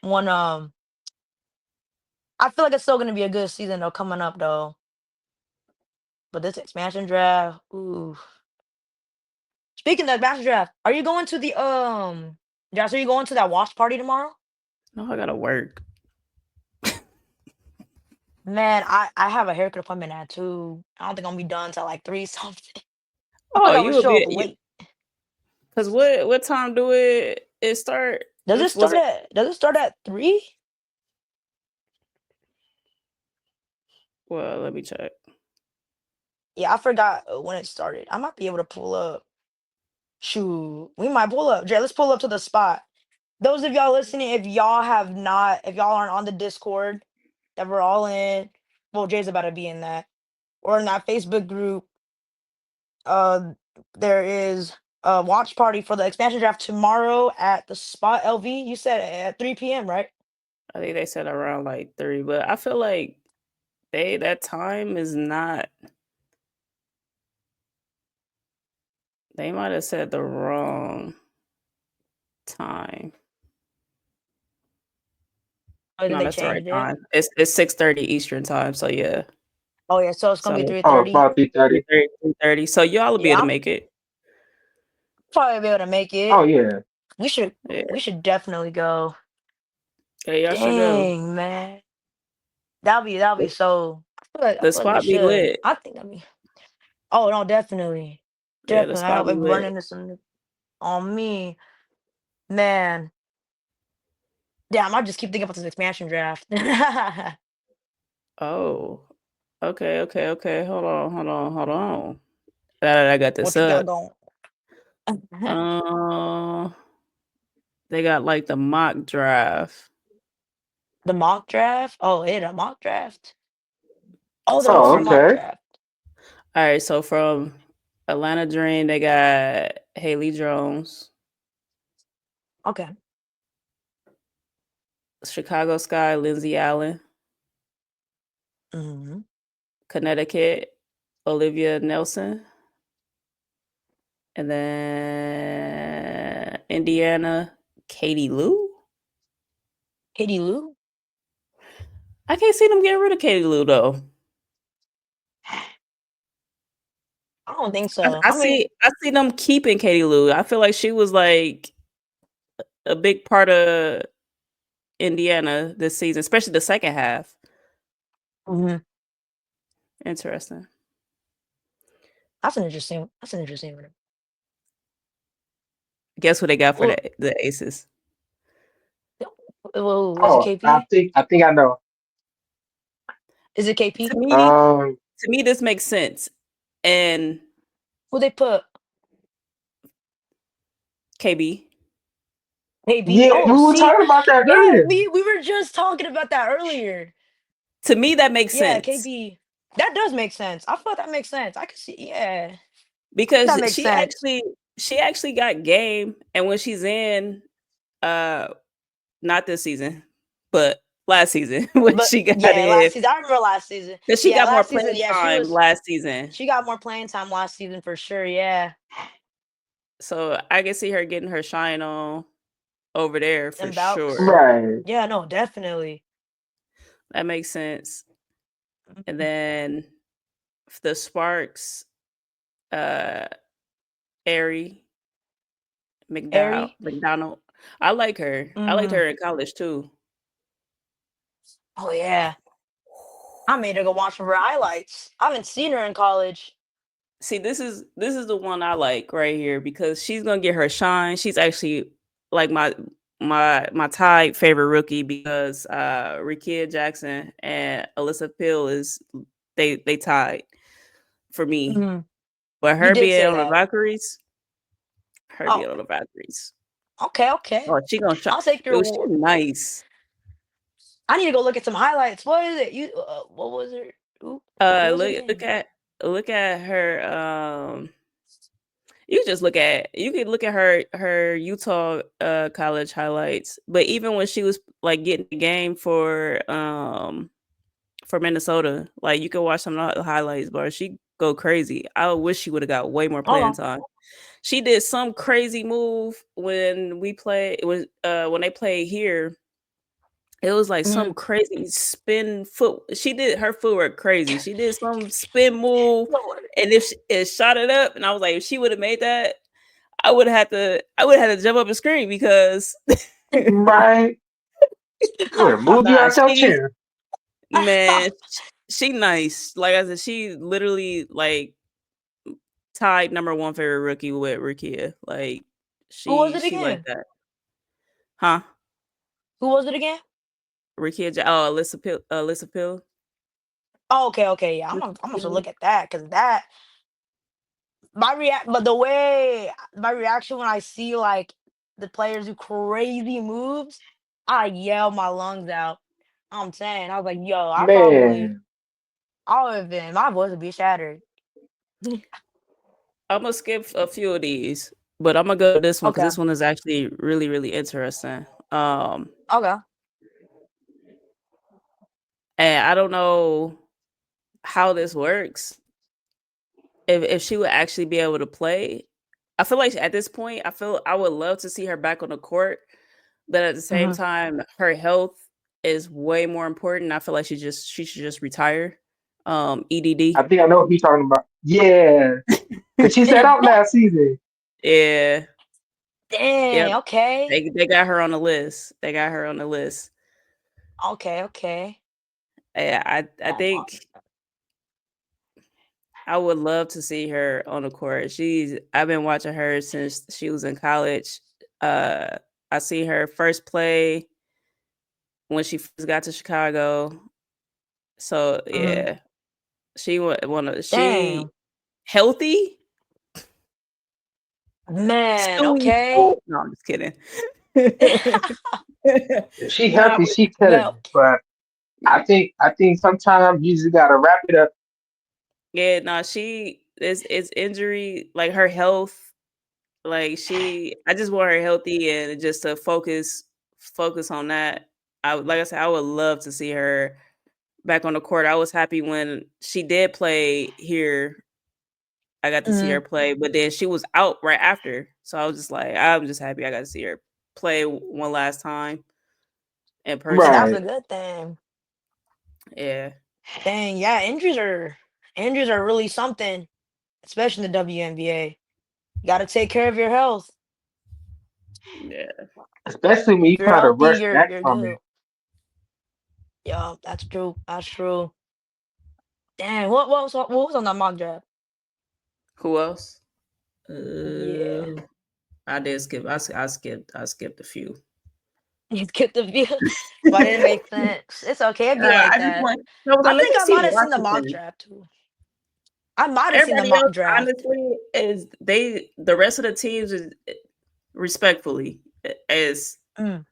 I feel like it's still gonna be a good season though coming up though. But this expansion draft, ooh. Speaking of expansion draft, are you going to the Josh? Are you going to that watch party tomorrow? No, I got to work. Man, I have a haircut appointment at 2. I don't think I'm gonna be done till like 3 something. I feel Oh, like I'm gonna you would show up be late. because what time do it start? Was it? Does it start at 3? Well, let me check. Yeah, I forgot when it started. I might be able to pull up. Shoot, we might pull up. Jay, let's pull up to the spot. Those of y'all listening, if y'all aren't on the Discord that we're all in, well, Jay's about to be in that, or in that Facebook group. Uh, there is a watch party for the expansion draft tomorrow at the spot LV. You said at 3 p.m., right? I think they said around like 3, but I feel like that time is not. They might have said the wrong time. Oh, then No, they that's the right changed it. time. It's 6:30 Eastern time. So yeah. Oh yeah, so it's gonna be So 3:30. Oh, about 3:30. 3:30. So y'all will be able Yeah, to I'm make it. probably be able to make it. Oh yeah. We should Yeah. we should definitely go. Yeah, y'all should go. Dang, man. That'll be so. I The feel like we spot be should. lit. I think that'd be. Oh no, definitely, Yeah, the definitely. I spot hope be it run lit. into some on me, man. Damn, I just keep thinking about this expansion draft. Oh. Okay. Hold on. I got this What you got up. going? Uh, they got like the mock draft. The mock draft? Oh, a mock draft. Oh, the Oh, official mock okay. draft. All right, so from Atlanta Dream, they got Haley Jones. Okay. Chicago Sky, Lindsay Allen. Hmm. Connecticut, Olivia Nelson. And then Indiana, Katie Lou. Katie Lou. I can't see them getting rid of Katie Lou though. I don't think so. I I mean, see them keeping Katie Lou. I feel like she was like a big part of Indiana this season, especially the second half. mhm. Interesting. That's an interesting. That's an interesting one. Guess what they got for Well, the Aces? was it Oh, KP? I think I know. Is it To KP? me, Um, this makes sense. And Who they put? KB. KB. yeah, we Oh, were see, talking about that yeah, earlier. we were just talking about that earlier. To me, that makes Yeah, sense KB. That does make sense. I feel that makes sense. I can see. Yeah, because that makes sense. she actually got game, and when she's in, uh, not this season, but last season when But she got yeah, last in, season. I remember last season. because she Yeah, got more last season. playing Yeah, she time was. last season. She got more playing time last season for sure. Yeah, So I can see her getting her shine on over there for and Valks. sure. Right. Yeah, no, definitely. That makes sense. And Mhm. then the Sparks, uh, Airy Airy. McDonald. I like her. I liked Mm. her in college too. Oh yeah, I made her go watch some of her highlights. I haven't seen her in college. See, this is the one I like right here because she's gonna get her shine. She's actually like my tied favorite rookie because Rikia Jackson and Alyssa Pill is they tied for me. Mhm. But You her did being say on the that. Valkyries, her Oh, being on the Valkyries. okay, okay. Oh, she gonna shine. I'll take your Yo, she award. nice. I need to go look at some highlights. What is it? You what was it? Who was it Look again? at her. You just look at you could look at her Utah college highlights. But even when she was like getting the game for Minnesota, like you can watch some of the highlights, but she go crazy. I wish she would have got way more Hold playing on. time. She did some crazy move when we play. It was when they played here. It was like some Mhm. crazy spin foot. She did her footwork crazy. She did some spin move, Lord. and if it shot it up, and I was like, if she would have made that, I would have had to jump up and scream because Right. It would have moved you nah, out your chair. man, she nice. Like I said, she literally like tied number one favorite rookie with Rikia. Like Who was it she like again? that, huh? Who was it again? Oh, Alyssa Pill. Oh, okay, okay, yeah. I'm gonna look at that because that but the way my reaction when I see like the players do crazy moves, I yell my lungs out. I'm saying, I was like, yo, Man. I would have been, my voice would be shattered. I'm gonna skip a few of these, but I'm gonna go to this one because Okay, this one is actually really, really interesting. okay. And I don't know how this works. If she would actually be able to play, I feel like at this point, I feel I would love to see her back on the court, but at the same Hmm. time, her health is way more important. I feel like she should just retire. I EDD. think I know what you're talking about. Yeah. Cause she set out last season. Yeah. Yep. Dang, okay. They got her on the list. They got her on the list. Okay, okay. Yeah, I Oh my. think I would love to see her on the court. I've been watching her since she was in college. Uh I see her first play when she first got to Chicago. So Mhm. yeah, she Damn. healthy. Man, Stewie. okay. No, I'm just kidding. If she nah, healthy, but she killing Well, it. But I think sometimes you just gotta wrap it up. yeah, no, she is injury like her health. Like I just want her healthy and just to focus on that. Like I said, I would love to see her back on the court. I was happy when she did play here. I got to see her mhm. play, but then she was out right after. So I was just like, I'm just happy I got to see her play one last time in And that's person. Right. a good thing. Yeah. Dang, yeah, injuries are really something. especially in the WNBA. You got to take care of your health. Yeah. especially when If you you're try to healthy, rush back you're from good. it. Yeah, that's true. That's true. Damn, what was on that mock draft? Who else? Yeah, I did skip. I skipped a few. you get the view, but it didn't make sense. It's okay. It'd be like I just that. want. I was I like, let think me I see might have seen the mock Washington. draft too. I might have seen the Everybody mock else, draft. honestly, is they. The rest of the teams is respectfully Mm.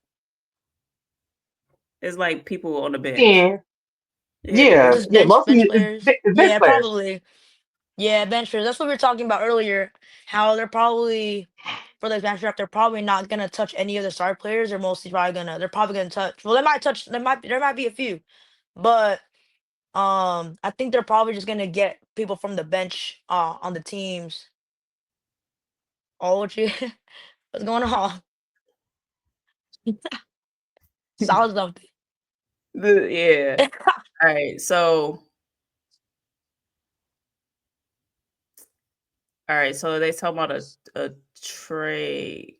is like people on the bench. Yeah, Yeah. yeah, Just yeah. Mostly bench it's, players. it's bench Yeah, players. probably. Yeah, bench players. That's what we were talking about earlier. How they're probably for the bench draft, they're probably not gonna touch any of the star players. They're mostly probably gonna. They're probably gonna touch. Well, they might touch. There might be a few, but I think they're probably just gonna get people from the bench on the teams. Oh, what you? What's going on? Saw something. Yeah. All right. So. All right. So they talking about a trade.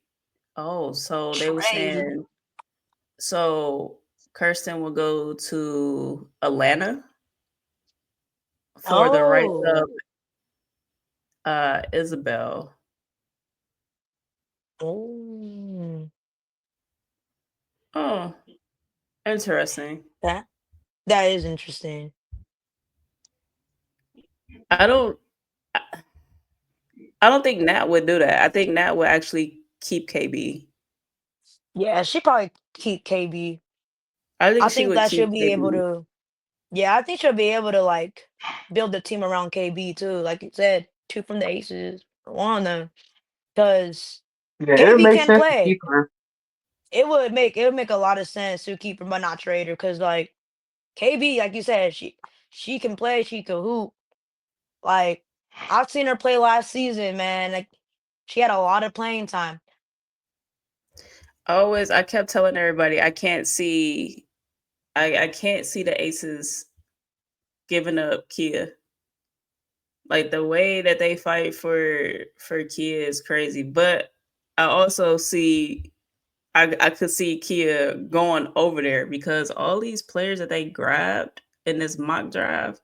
Oh, so they were Trade. saying. So Kirsten will go to Atlanta for the rights Oh. of Isabel. Oh. Oh, interesting. That that is interesting. I don't. I don't think Nat would do that. I think Nat would actually keep KB. Yeah, she probably keep KB. I I think she think would that keep she'll be able KB. to. Yeah, I think she'll be able to like build the team around KB too. Like you said, two from the Aces, one of them, because Yeah, it KB makes can sense to play. keep her. It would make a lot of sense to keep her but not trade her because like KB, like you said, she can play, she can hoop. Like I've seen her play last season, man. Like she had a lot of playing time. I kept telling everybody I can't see. I can't see the Aces giving up Kia. Like the way that they fight for Kia is crazy. But I also see I could see Kia going over there because all these players that they grabbed in this mock draft,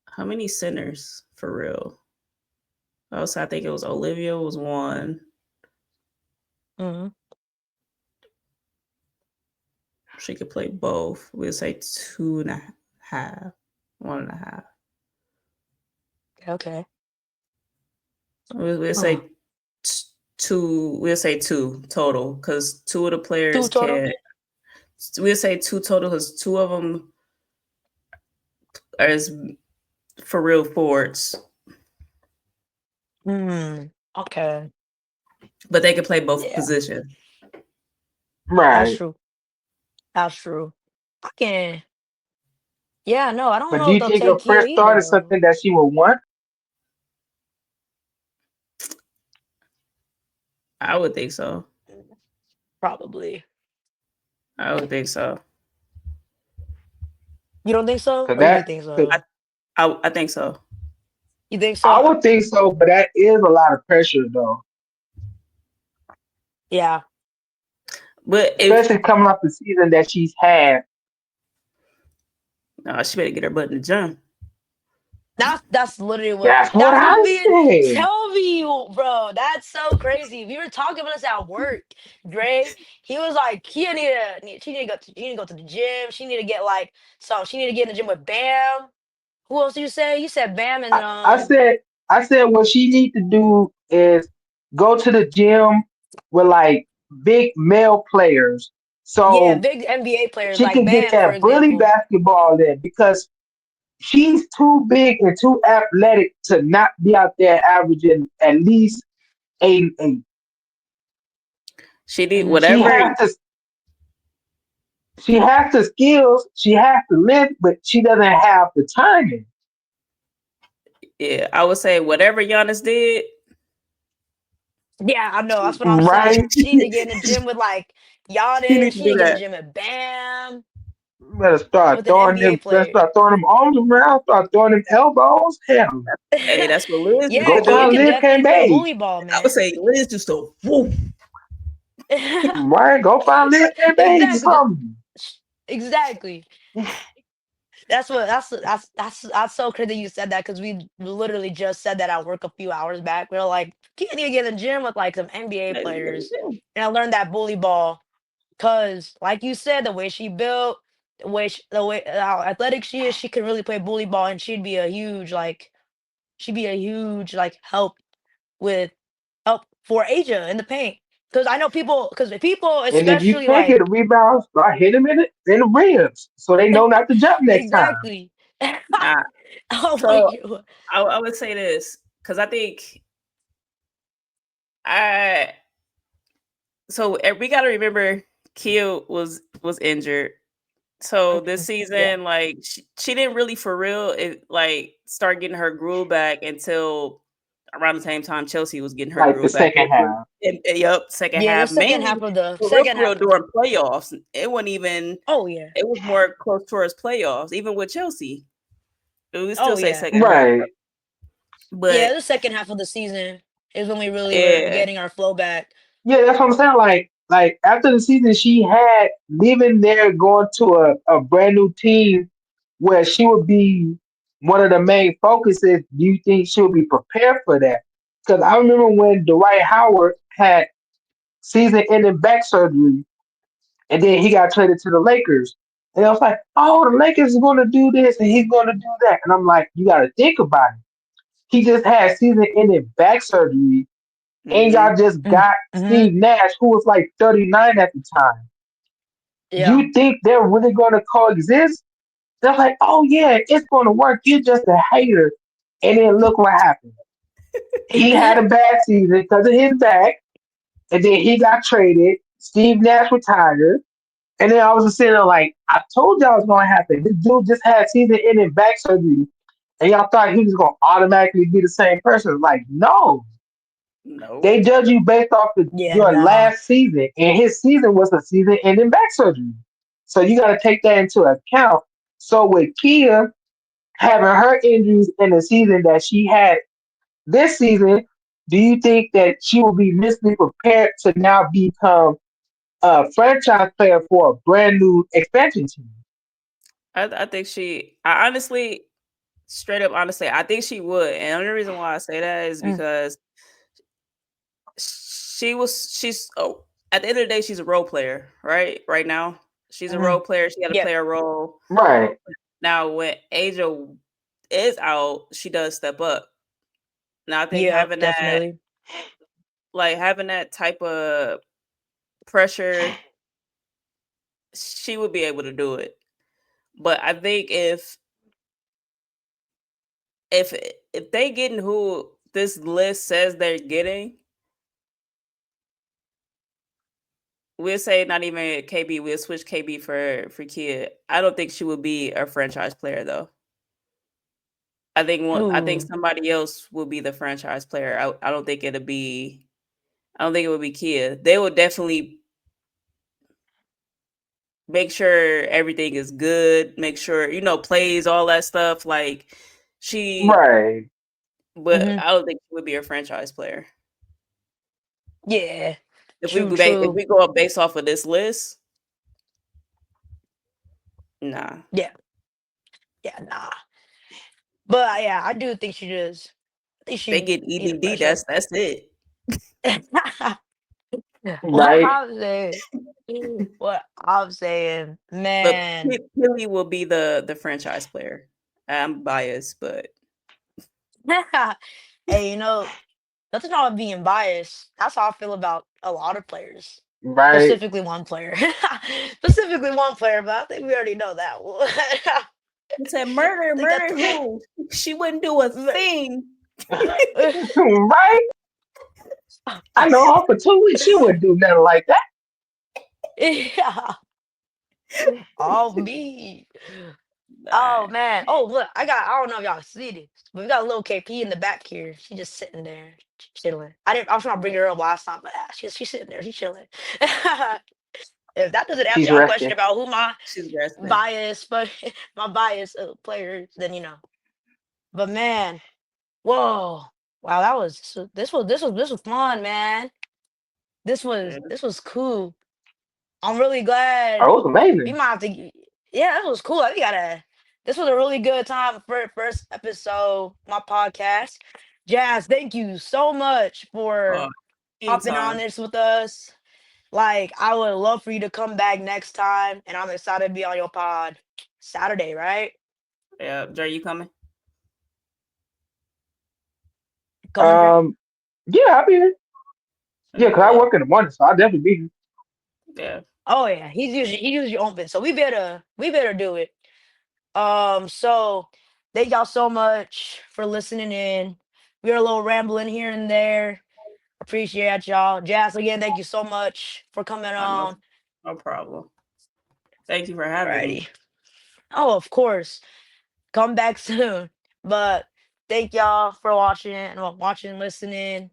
how many centers for real? Also, I think it was Olivia was one. Hmm. She could play both. We'll say 2.5, 1.5. Okay. We'll Huh. say two. We'll say two total because two of the Two players total. can. We'll say two total because two of them are for real forwards, Hmm. Okay. but they can play both Yeah, positions. that's Right. true. That's true. I can. Yeah, no, I don't But do know if you they'll think a take Kia fresh either start is though. something that she would want? I would think so. Probably. I would think so. You don't think so, Cause or you do that, think cause I so? I think so. You think I so? would think so, but that is a lot of pressure though, Yeah. But if especially coming off the season that she's had. no, she better get her butt in the gym. That's literally what That's what that's what I we said. tell me, bro. That's so crazy. We were talking about this at work, Dre. He was like, she need to go to the gym. She need to get like she need to get in the gym with Bam. Who else did you say? You said Bam and I said, I said what she need to do is go to the gym with like big male players, yeah, so big NBA players she like can get Bam, for that bully example. basketball in because she's too big and too athletic to not be out there averaging at least 8 and 8. She did Hmm. She whatever. has to. She has the skills. She has the lift, but she doesn't have the timing. Yeah, I would say whatever Giannis did. Yeah, I know. That's what I'm Right? saying. She need to get in the gym with like She Giannis. needs to She need do to get in the that. gym with Bam. Better start with an throwing NBA them. Better player. start throwing them arms around. Start throwing them elbows. Hell, Hey, that's what Liz used Yeah, to go you do. find could Liv definitely play Cambage. bully ball, I would man. say Liz used to whoop. Right? Go find Liv Cambage or Exactly. something. Exactly. That's so crazy you said that because we literally just said that at work a few hours back. We are like, can't even get in the gym with like some NBA players, and I learned that bully ball because, like you said, the way she built, the way how athletic she is, she can really play bully ball, and she'd be a huge like help for Asia in the paint. Because I know because people And if you especially can't get a like rebound, start hitting them in the ribs so they know not to jump next time. exactly. Nah. Oh my So god. I would say this because I think I we got to remember Kia was injured. So this Yeah. season, like she didn't really for real like start getting her groove back until around the same time Chelsea was getting her Like the groove back, second which was half. yep, second Yeah, the half, second mainly half of the for second real half. during playoffs. It wasn't even. Oh yeah. It was more close towards playoffs, even with Chelsea. We would still Oh say yeah. second half, Right. but Yeah, the second half of the season is when we really were yeah, getting our flow back. Yeah, that's what I'm saying. Like after the season she had, leaving there, going to a brand new team where she would be one of the main focuses. Do you think she'll be prepared for that? Because I remember when Dwight Howard had season-ending back surgery, and then he got traded to the Lakers. And I was like, oh, the Lakers is going to do this and he's going to do that. And I'm like, you got to think about it. He just had season-ending back surgery, and mm-hmm. y'all just Mm, got mhm. Steve Nash, who was like 39 at the time. Yeah. You think they're really going to coexist? They're like, oh yeah, it's going to work. You're just a hater. And then look what happened. He had a bad season because of his back, and then he got traded. Steve Nash retired. And then I was just sitting there like, I told y'all it was going to happen. This dude just had season-ending back surgery, and y'all thought he was going to automatically be the same person. Like, no. Nope. They judge you based off of Yeah, your nah. last season, and his season was a season-ending back surgery. So you got to take that into account. So with Kia having her injuries in the season that she had this season, do you think that she will be mentally prepared to now become a franchise player for a brand new expansion team? I think I honestly, straight up, honestly, I think she would. And the only reason why I say that is Mm, because she's at the end of the day, she's a role player, right? Right now, she's a role mhm. player. She got to Yep. play a role. Right, Now, when Asia is out, she does step up. Now, I think Yeah, definitely. having that type of pressure, she would be able to do it. But I think if if they getting who this list says they're getting, we'll say not even KB. We'll switch KB for Kid. I don't think she would be a franchise player though. I think Ooh. somebody else will be the franchise player. I don't think it'll be. I don't think it would be Kia. They will definitely make sure everything is good. Make sure plays all that stuff. Like she, right, but Mhm. I don't think she would be a franchise player. Yeah. If True, if true. we go up based off of this list, nah. Yeah. Yeah, nah. But yeah, I do think she does. I think They she get need a EDD. franchise. That's it. What right. I'm saying, what I'm saying, But man. Philly will be the franchise player. I'm biased, but Hey, nothing wrong with being biased. That's how I feel about a lot of players. Right. Specifically one player. Specifically one player, but I think we already know that one. I he said murder, think that's murder who? She wouldn't do a thing. Right? I know her for 2 weeks. She wouldn't do nothing like that. yeah. Oh me. Oh Nah. man. Oh look, I don't know if y'all see this, but we got a little KP in the back here. She just sitting there chilling. I was trying to bring her up last time, but she's sitting there, she's chilling. If that doesn't answer She's your question resting. about who my She's resting. bias, but my bias player, then But man, whoa, wow, that was this was fun, man. This was Yeah. this was cool. I'm really Oh, glad it was we amazing. might have to. Yeah, that was cool. I think gotta. This was a really good time for first episode my podcast. Jazz, thank you so much Oh, for hopping on anytime. this with us. Like, I would love for you to come back next time, and I'm excited to be on your pod Saturday, right? Yeah, Dre, you coming? Coming, Dre? Um, yeah, I'll be here. Yeah, Yeah, cause I yeah, work in the morning, so I'll definitely be here. yeah. Oh yeah, he's usually open, so we better do it. So thank y'all so much for listening in. We are a little rambling here and there. Appreciate y'all. Jazz, again, thank you so much for coming No, on. no problem. Thank you for having me. Alrighty. Oh, of course. Come back soon. But thank y'all for watching, listening.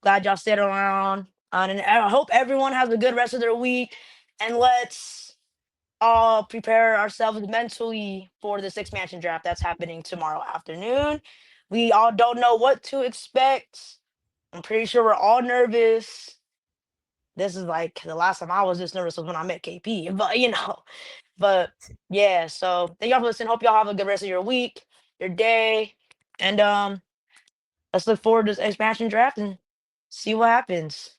Glad y'all stayed around. And I hope everyone has a good rest of their week. And let's all prepare ourselves mentally for the expansion draft that's happening tomorrow afternoon. We all don't know what to expect. I'm pretty sure we're all nervous. This is like the last time I was this nervous was when I met KP, but yeah. So thank y'all for listening. Hope y'all have a good rest of your week, your day, and let's look forward to this expansion draft and see what happens.